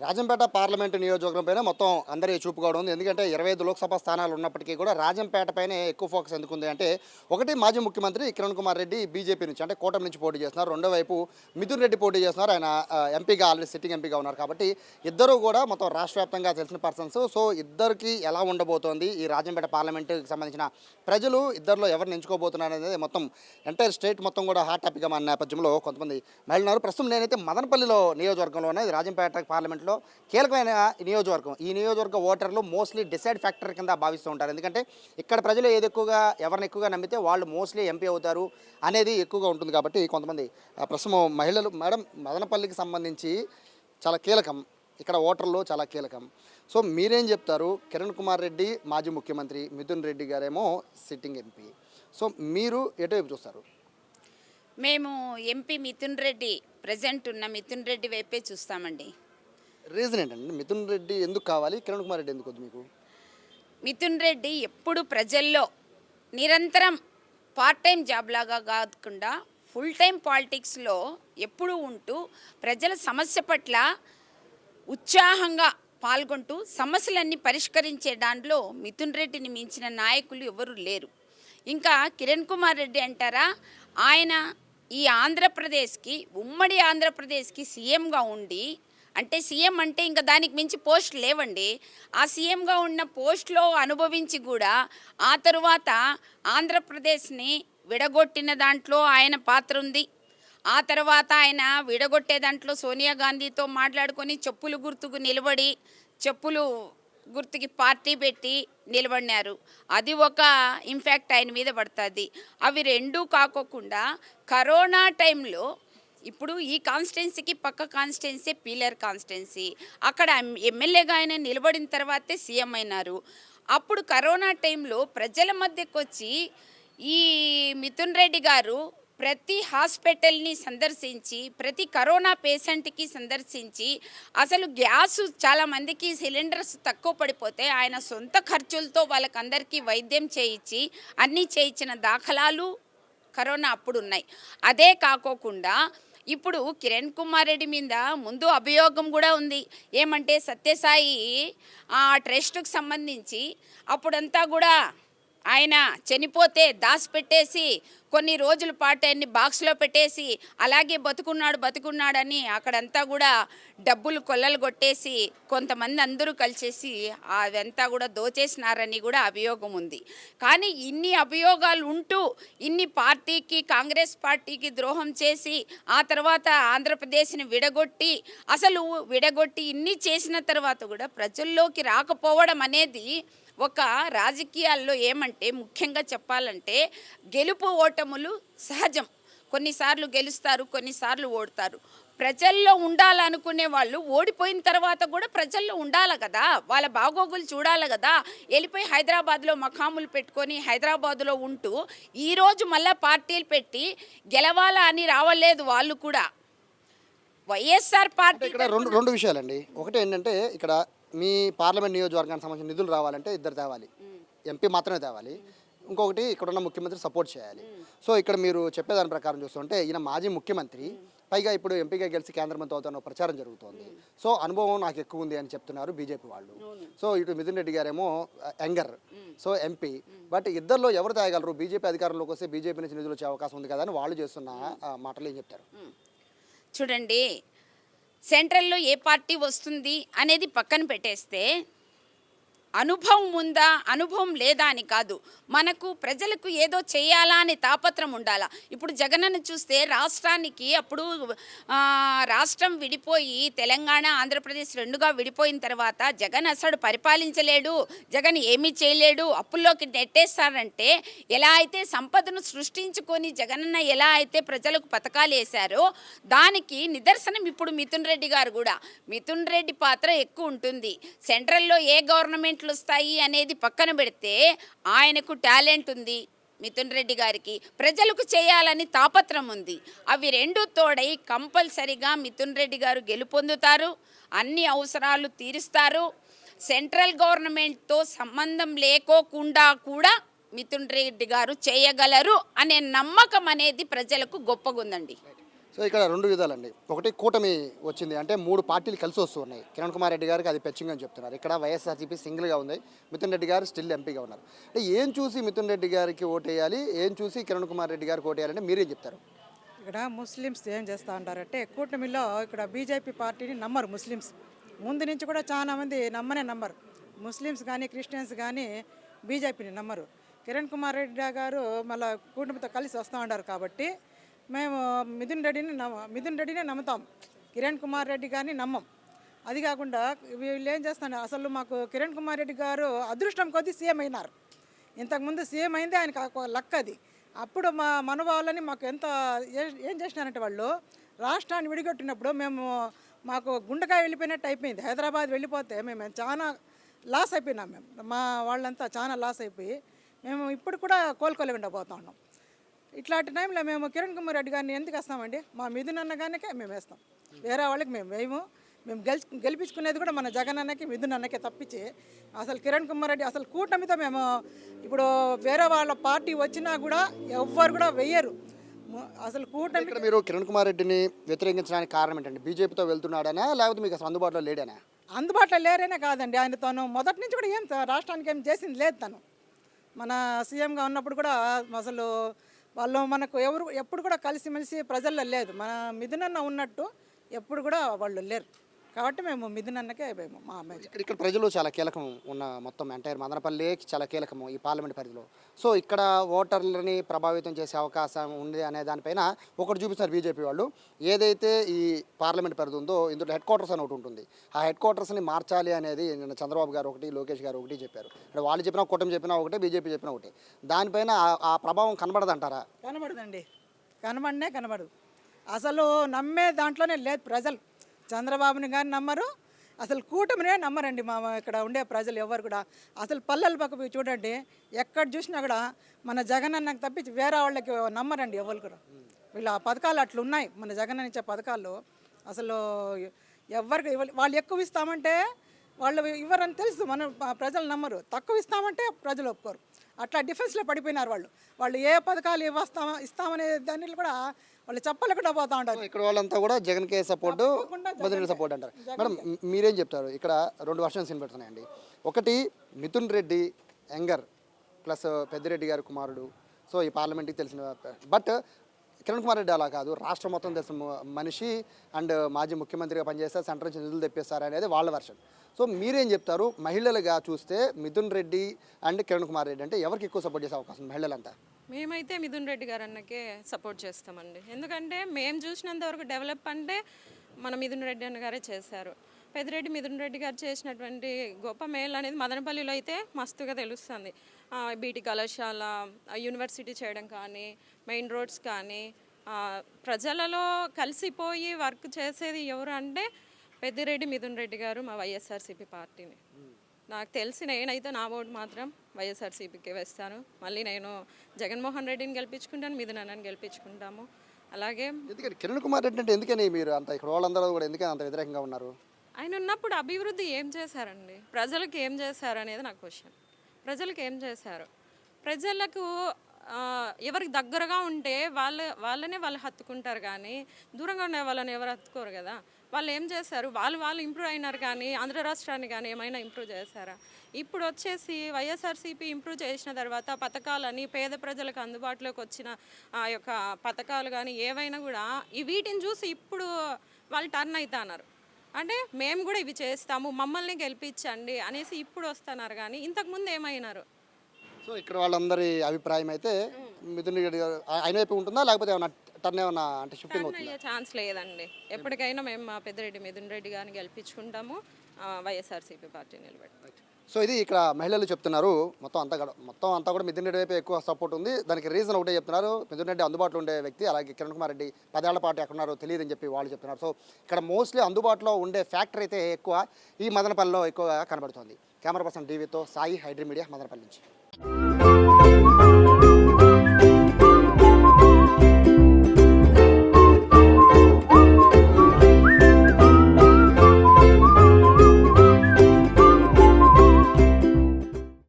Rajampet parliament నియోజకవర్గం పైన మొత్తం అందరి చూపు కూడా ఉంది. ఎందుకంటే 25 లోక్సభ స్థానాలు ఉన్నప్పటికీ కూడా రాజంపేట పైనే ఎక్కువ ఫోకస్ ఎందుకుంది అంటే, ఒకటి మాజీ ముఖ్యమంత్రి కిరణ్ కుమార్ రెడ్డి బీజేపీ నుంచి అంటే కూటమి నుంచి పోటీ చేస్తున్నారు. రెండో వైపు మిథున్ రెడ్డి పోటీ చేస్తున్నారు. ఆయన ఎంపీగా ఆల్రెడీ సిట్టింగ్ ఎంపీగా ఉన్నారు. కాబట్టి ఇద్దరు కూడా మొత్తం రాష్ట్ర వ్యాప్తంగా తెలిసిన పర్సన్స్. సో ఇద్దరికి ఎలా ఉండబోతోంది ఈ రాజంపేట పార్లమెంటుకి సంబంధించిన ప్రజలు ఇద్దరిలో ఎవరిని ఎంచుకోబోతున్నారు అనేది మొత్తం ఎంటైర్ స్టేట్ మొత్తం కూడా హాట్ టాపిక్గా మన నేపథ్యంలో కొంతమంది మహిళలు ఉన్నారు. ప్రస్తుతం నేనైతే మదనపల్లిలో నియోజకవర్గంలోనే రాజంపేట పార్లమెంట్లో కీలకమైన నియోజకవర్గం. ఈ నియోజకవర్గ ఓటర్లు మోస్ట్లీ డిసైడ్ ఫ్యాక్టర్ కింద భావిస్తూ ఉంటారు. ఎందుకంటే ఇక్కడ ప్రజలు ఏది ఎక్కువగా ఎవరిని ఎక్కువగా నమ్మితే వాళ్ళు మోస్ట్లీ ఎంపీ అవుతారు అనేది ఎక్కువగా ఉంటుంది. కాబట్టి కొంతమంది ప్రస్తుతం మహిళలు మేడం మదనపల్లికి సంబంధించి చాలా కీలకం, ఇక్కడ ఓటర్లు చాలా కీలకం. సో మీరేం చెప్తారు? కిరణ్ కుమార్ రెడ్డి మాజీ ముఖ్యమంత్రి, మిథున్ రెడ్డి గారేమో సిట్టింగ్ ఎంపీ. సో మీరు ఎటువైపు చూస్తారు? మేము ఎంపీ మిథున్ రెడ్డి ప్రజెంట్ ఉన్న మిథున్ రెడ్డి వైపే చూస్తామండి. రీజన్ ఏంటండి? మిథున్ రెడ్డి ఎందుకు కావాలి, కిరణ్ కుమార్ రెడ్డి ఎందుకు వద్దు మీకు? మిథున్ రెడ్డి ఎప్పుడు ప్రజల్లో నిరంతరం పార్ట్ టైం జాబ్ లాగా కాకుండా ఫుల్ టైం పాలిటిక్స్లో ఎప్పుడూ ఉంటూ ప్రజల సమస్య పట్ల ఉత్సాహంగా పాల్గొంటూ సమస్యలన్నీ పరిష్కరించే దాంట్లో మిథున్ రెడ్డిని మించిన నాయకులు ఎవరు లేరు. ఇంకా కిరణ్ కుమార్ రెడ్డి అంటారా, ఆయన ఈ ఆంధ్రప్రదేశ్కి ఉమ్మడి ఆంధ్రప్రదేశ్కి సీఎంగా ఉండి, అంటే సీఎం అంటే ఇంకా దానికి మించి పోస్ట్ లేవండి, ఆ సీఎంగా ఉన్న పోస్ట్లో అనుభవించి కూడా ఆ తరువాత ఆంధ్రప్రదేశ్ని విడగొట్టిన దాంట్లో ఆయన పాత్ర ఉంది. ఆ తర్వాత ఆయన విడగొట్టే దాంట్లో సోనియా గాంధీతో మాట్లాడుకొని చెప్పులు గుర్తుకు నిలబడి చెప్పులు గుర్తుకి పార్టీ పెట్టి నిలబడినారు. అది ఒక ఇంపాక్ట్ ఆయన మీద పడుతుంది. అవి రెండూ కాకోకుండా కరోనా టైంలో ఇప్పుడు ఈ కాన్స్టిట్యున్సీకి పక్క కాన్స్టిట్యున్సీ పీలర్ కాన్స్టిట్యున్సీ, అక్కడ ఎమ్మెల్యేగా ఆయన నిలబడిన తర్వాతే సీఎం అయినారు. అప్పుడు కరోనా టైంలో ప్రజల మధ్యకు వచ్చి ఈ మిథున్ రెడ్డి గారు ప్రతి హాస్పిటల్ని సందర్శించి ప్రతి కరోనా పేషెంట్కి సందర్శించి అసలు గ్యాసు చాలామందికి సిలిండర్స్ తక్కువ పడిపోతే ఆయన సొంత ఖర్చులతో వాళ్ళకందరికీ వైద్యం చేయించి అన్నీ చేయించిన దాఖలాలు కరోనా అప్పుడు ఉన్నాయి. అదే కాకోకుండా ఇప్పుడు కిరణ్ కుమార్ రెడ్డి మీద ముందు అభియోగం కూడా ఉంది. ఏమంటే సత్యసాయి ట్రస్ట్కి సంబంధించి అప్పుడంతా కూడా ఆయన చనిపోతే దాచిపెట్టేసి కొన్ని రోజుల పాటు ఆయన్ని బాక్స్లో పెట్టేసి అలాగే బతుకున్నాడని అక్కడంతా కూడా డబ్బులు కొల్లలు కొట్టేసి కొంతమంది అందరూ కలిసేసి అదంతా కూడా దోచేసినారని కూడా అభియోగం ఉంది. కానీ ఇన్ని అభియోగాలు ఉంటూ ఇన్ని పార్టీకి కాంగ్రెస్ పార్టీకి ద్రోహం చేసి ఆ తర్వాత ఆంధ్రప్రదేశ్ని విడగొట్టి ఇన్ని చేసిన తర్వాత కూడా ప్రజల్లోకి రాకపోవడం అనేది ఒక రాజకీయాల్లో ఏమంటే ముఖ్యంగా చెప్పాలంటే గెలుపు ఓటములు సహజం. కొన్నిసార్లు గెలుస్తారు, కొన్నిసార్లు ఓడతారు. ప్రజల్లో ఉండాలనుకునే వాళ్ళు ఓడిపోయిన తర్వాత కూడా ప్రజల్లో ఉండాలి కదా, వాళ్ళ బాగోగులు చూడాలి కదా. వెళ్ళిపోయి హైదరాబాద్లో మకాములు పెట్టుకొని హైదరాబాద్లో ఉంటూ ఈరోజు మళ్ళీ పార్టీలు పెట్టి గెలవాలా అని రావలేదు వాళ్ళు కూడా. వైఎస్ఆర్ పార్టీ ఇక్కడ రెండు విషయాలండి. ఒకటి ఏంటంటే, ఇక్కడ మీ పార్లమెంట్ నియోజకవర్గానికి సంబంధించిన నిధులు రావాలంటే ఇద్దరు తేవాలి, ఎంపీ మాత్రమే తేవాలి. ఇంకొకటి ఇక్కడున్న ముఖ్యమంత్రి సపోర్ట్ చేయాలి. సో ఇక్కడ మీరు చెప్పేదాని ప్రకారం చూస్తుంటే ఈయన మాజీ ముఖ్యమంత్రి, పైగా ఇప్పుడు ఎంపీగా గెలిచి కేంద్ర మంత్రి అవుతున్న ప్రచారం జరుగుతోంది. సో అనుభవం నాకు ఎక్కువ ఉంది అని చెప్తున్నారు బీజేపీ వాళ్ళు. సో ఇటు మిథున్ రెడ్డి గారేమో యంగర్, సో ఎంపీ. బట్ ఇద్దరిలో ఎవరు తేగలరు? బీజేపీ అధికారంలోకి వస్తే బీజేపీ నుంచి నిధులు వచ్చే అవకాశం ఉంది కదా అని వాళ్ళు చేస్తున్న మాటలు ఏం చెప్తారు? చూడండి, సెంట్రల్లో ఏ పార్టీ వస్తుంది అనేది పక్కన పెట్టేస్తే అనుభవం ఉందా అనుభవం లేదా అని కాదు, మనకు ప్రజలకు ఏదో చేయాలా అని తాపత్రం ఉండాలా. ఇప్పుడు జగనన్న చూస్తే రాష్ట్రానికి అప్పుడు రాష్ట్రం విడిపోయి తెలంగాణ ఆంధ్రప్రదేశ్ రెండుగా విడిపోయిన తర్వాత జగన్ అసలు పరిపాలించలేడు, జగన్ ఏమీ చేయలేడు, అప్పుల్లోకి నెట్టేస్తారంటే ఎలా అయితే సంపదను సృష్టించుకొని జగనన్న ఎలా అయితే ప్రజలకు పథకాలు వేశారో దానికి నిదర్శనం ఇప్పుడు మిథున్ రెడ్డి గారు కూడా. మిథున్ రెడ్డి పాత్ర ఎక్కువ ఉంటుంది. సెంట్రల్లో ఏ గవర్నమెంట్ వస్తాయి అనేది పక్కన పెడితే ఆయనకు టాలెంట్ ఉంది. మిథున్ రెడ్డి గారికి ప్రజలకు చేయాలని తాపత్రం ఉంది. అవి రెండు తోడై కంపల్సరిగా మిథున్ రెడ్డి గారు గెలుపొందుతారు, అన్ని అవసరాలు తీరుస్తారు. సెంట్రల్ గవర్నమెంట్తో సంబంధం లేకోకుండా కూడా మిథున్ రెడ్డి గారు చేయగలరు అనే నమ్మకం అనేది ప్రజలకు గొప్పగుందండి. సో ఇక్కడ రెండు విధాలండి. ఒకటి కూటమి వచ్చింది అంటే 3 పార్టీలు కలిసి వస్తున్నాయి. కిరణ్ కుమార్ రెడ్డి గారికి అది పెచ్చింగ్ అని చెప్తున్నారు. ఇక్కడ వైఎస్ఆర్సీపీ సింగిల్గా ఉంది, మిథున్ రెడ్డి గారు స్టిల్ ఎంపీగా ఉన్నారు. అంటే ఏం చూసి మిథున్ రెడ్డి గారికి ఓటేయాలి, ఏం చూసి కిరణ్ కుమార్ రెడ్డి గారికి ఓటేయాలంటే మీరేం చెప్తారు? ఇక్కడ ముస్లిమ్స్ ఏం చేస్తూ ఉంటారంటే కూటమిలో ఇక్కడ బీజేపీ పార్టీని నమ్మరు ముస్లిమ్స్. ముందు నుంచి కూడా చాలా మంది నమ్మరు. ముస్లిమ్స్ కానీ క్రిస్టియన్స్ కానీ బీజేపీని నమ్మరు. కిరణ్ కుమార్ రెడ్డి గారు మళ్ళీ కూటమితో కలిసి వస్తూ ఉంటారు కాబట్టి మేము మిథున్ రెడ్డినే నమ్ముతాం. కిరణ్ కుమార్ రెడ్డి గారిని నమ్మం. అది కాకుండా వీళ్ళు ఏం చేస్తున్నారు, అసలు మాకు కిరణ్ కుమార్ రెడ్డి గారు అదృష్టం కొద్దీ సీఎం అయినారు. ఇంతకుముందు సీఎం అయింది ఆయనకు ఒక లక్ అది. అప్పుడు మన వాళ్ళని మాకు ఎంత ఏం చేసినారంటే వాళ్ళు రాష్ట్రాన్ని విడిగొట్టినప్పుడు మాకు గుండెకాయ వెళ్ళిపోయినట్టు అయిపోయింది. హైదరాబాద్ వెళ్ళిపోతే మేము చాలా లాస్ అయిపోయినాం. మా వాళ్ళంతా చాలా లాస్ అయిపోయి మేము ఇప్పుడు కూడా కోలుకోలేకుండా పోతా ఉన్నాం. ఇట్లాంటి టైంలో మేము కిరణ్ కుమార్ రెడ్డి గారిని ఎందుకు వేస్తామండి? మా మిథున్ అన్నగానికే మేము వేస్తాం, వేరే వాళ్ళకి మేము వేయము. మేము గెలిపించుకునేది కూడా మన జగన్ అన్నకి మిథున్ అన్నకే తప్పించి అసలు కిరణ్ కుమార్ రెడ్డి అసలు కూటమితో మేము ఇప్పుడు వేరే వాళ్ళ పార్టీ వచ్చినా కూడా ఎవ్వరు కూడా వెయ్యరు. అసలు కూటమి ఇక్కడ మీరు కిరణ్ కుమార్ రెడ్డిని వ్యతిరేకించడానికి కారణం ఏంటంటే బీజేపీతో వెళ్తున్నాడనా, లేకపోతే మీకు అసలు అందుబాటులో లేడనా? అందుబాటులో లేరేనే కాదండి, ఆయన తను మొదటి నుంచి కూడా ఏం రాష్ట్రానికి ఏం చేసింది లేదు. తను మన సీఎంగా ఉన్నప్పుడు కూడా అసలు వాళ్ళు మనకు ఎప్పుడు కూడా కలిసిమెలిసి ప్రజల్లో లేదు. మన మిథున్ అన్న ఉన్నట్టు ఎప్పుడు కూడా వాళ్ళు లేరు. కాబట్టి మేము మిథున్ అన్నకే మేము మా అమ్మాయి. ఇక్కడ ప్రజలు చాలా కీలకం ఉన్న మొత్తం ఎంటైర్ మదనపల్లి చాలా కీలకము ఈ పార్లమెంట్ పరిధిలో. సో ఇక్కడ ఓటర్లని ప్రభావితం చేసే అవకాశం ఉంది అనే దానిపైన ఒకటి చూపిస్తారు బీజేపీ వాళ్ళు. ఏదైతే ఈ పార్లమెంట్ పరిధి ఉందో ఇందులో హెడ్ క్వార్టర్స్ అని ఒకటి ఉంటుంది. ఆ హెడ్ క్వార్టర్స్ని మార్చాలి అనేది నిన్న చంద్రబాబు గారు ఒకటి, లోకేష్ గారు ఒకటి చెప్పారు. అంటే వాళ్ళు చెప్పినా కూటమి చెప్పినా ఒకటే, బీజేపీ చెప్పినా ఒకటే. దానిపైన ఆ ప్రభావం కనబడదంటారా? కనబడదండి, కనబడదు. అసలు నమ్మే దాంట్లోనే లేదు ప్రజలు. చంద్రబాబుని కానీ నమ్మరు, అసలు కూటమినే నమ్మరండి. మా ఇక్కడ ఉండే ప్రజలు ఎవరు కూడా అసలు పల్లెల పక్క పోయి చూడండి, ఎక్కడ చూసినా కూడా మన జగన్ అన్నకు తప్పించి వేరే వాళ్ళకి నమ్మరండి ఎవరు కూడా. వీళ్ళ పథకాలు అట్లున్నాయి, మన జగన్ అని ఇచ్చే పథకాలు అసలు ఎవరికి వాళ్ళు ఎక్కువ ఇస్తామంటే వాళ్ళు ఇవ్వరని తెలుసు, మన ప్రజలు నమ్మరు. తక్కువ ఇస్తామంటే ప్రజలు ఒప్పుకోరు. అట్లా డిఫెన్స్లో పడిపోయినారు వాళ్ళు ఏ పథకాలు ఇస్తామనే దానిలో కూడా వాళ్ళు చెప్పలేకుండా పోతా ఉంటారు. ఇక్కడ వాళ్ళంతా కూడా జగన్ కే సపోర్ట్, మిథున్ సపోర్ట్ అంటారు. మేడం మీరేం చెప్తారు? ఇక్కడ 2 వర్షన్స్ వినపడుతున్నాయండి. ఒకటి మిథున్ రెడ్డి యంగర్ ప్లస్ పెద్దిరెడ్డి గారి కుమారుడు, సో ఈ పార్లమెంట్కి తెలిసిన. బట్ కిరణ్ కుమార్ రెడ్డి అలా కాదు, రాష్ట్రం మొత్తం తెలిసిన మనిషి అండ్ మాజీ ముఖ్యమంత్రిగా పనిచేస్తారు, సెంటర్ నుంచి నిధులు తెప్పిస్తారు అనేది వాళ్ళ వర్షన్. సో మీరేం చెప్తారు? మహిళలుగా చూస్తే మిథున్ రెడ్డి అండ్ కిరణ్ కుమార్ రెడ్డి అంటే ఎవరికి ఎక్కువ సపోర్ట్ చేసే అవకాశం మహిళలంతా? మేమైతే మిథున్ రెడ్డి గారు అన్నకే సపోర్ట్ చేస్తామండి. ఎందుకంటే మేము చూసినంత వరకు డెవలప్ అంటే మన మిథున్ రెడ్డి అన్న గారే చేశారు. పెద్దిరెడ్డి మిథున్ రెడ్డి గారు చేసినటువంటి గొప్ప మేలు అనేది మదనపల్లిలో అయితే మస్తుగా తెలుస్తుంది. బీటీ కళాశాల, యూనివర్సిటీ చేయడం కానీ, మెయిన్ రోడ్స్ కానీ, ప్రజలలో కలిసిపోయి వర్క్ చేసేది ఎవరు అంటే పెద్దిరెడ్డి మిథున్ రెడ్డి గారు, మా వైఎస్ఆర్సీపీ పార్టీని. నాకు తెలిసి నేనైతే నా ఓటు మాత్రం వైఎస్ఆర్సీపీకి వేస్తాను. మళ్ళీ నేను జగన్మోహన్ రెడ్డిని గెలిపించుకుంటాను, మిథున్ అన్నని గెలిపించుకుంటాము. అలాగే ఎందుకంటే కిరణ్ కుమార్ రెడ్డి అంటే ఎందుకని మీరు అంత ఇక్కడ వాళ్ళందరూ కూడా ఎందుకని అంత వ్యతిరేకంగా ఉన్నారు? ఆయన ఉన్నప్పుడు అభివృద్ధి ఏం చేశారండి? ప్రజలకు ఏం చేశారు అనేది నా క్వశ్చన్. ప్రజలకు ఏం చేశారు? ప్రజలకు ఎవరికి దగ్గరగా ఉంటే వాళ్ళనే వాళ్ళు హత్తుకుంటారు, కానీ దూరంగా ఉండే వాళ్ళని ఎవరు హత్తుకోరు కదా. వాళ్ళు ఏం చేశారు? వాళ్ళు ఇంప్రూవ్ అయినారు, కానీ ఆంధ్ర రాష్ట్రాన్ని కానీ ఏమైనా ఇంప్రూవ్ చేశారా? ఇప్పుడు వచ్చేసి వైఎస్ఆర్సీపీ ఇంప్రూవ్ చేసిన తర్వాత పథకాలని పేద ప్రజలకు అందుబాటులోకి వచ్చిన ఆ యొక్క పథకాలు కానీ ఏవైనా కూడా వీటిని చూసి ఇప్పుడు వాళ్ళు టర్న్ అవుతున్నారు. అంటే మేము కూడా ఇవి చేస్తాము, మమ్మల్ని గెలిపించండి అనేసి ఇప్పుడు వస్తున్నారు, కానీ ఇంతకుముందు ఏమైనారు? సో ఇక్కడ వాళ్ళందరి అభిప్రాయం అయితే మిథున్ రెడ్డి గారు ఆయన వైపు ఉంటుందా, లేకపోతే ఏమన్నా టర్న్ ఏమన్నా అంటే షిఫ్టింగ్ అవుతుందా? అయ్యే ఛాన్స్ లేదండి. ఎప్పటికైనా మేము మా పెద్దిరెడ్డి మిథున్ రెడ్డి గారిని గెలిపించుకుంటాము, వైఎస్ఆర్సీపీ పార్టీ నిలబెడతాం. సో ఇది ఇక్కడ మహిళలు చెప్తున్నారు. మొత్తం అంతా కూడా మిథున్ రెడ్డి వైపు ఎక్కువ సపోర్ట్ ఉంది. దానికి రీజన్ ఒకటే చెప్తున్నారు, మిథున్ రెడ్డి అందుబాటులో ఉండే వ్యక్తి, అలాగే కిరణ్ కుమార్ రెడ్డి 10 ఏళ్ల పాటు ఎక్కడున్నారో తెలియదని చెప్పి వాళ్ళు చెప్తున్నారు. సో ఇక్కడ మోస్ట్లీ అందుబాటులో ఉండే ఫ్యాక్టర్ అయితే ఎక్కువ ఈ మదనపల్లిలో ఎక్కువగా కనబడుతుంది. కెమెరా పర్సన్ టీవీతో సాయి, హైడ్రీ మీడియా, మదనపల్లి నుంచి.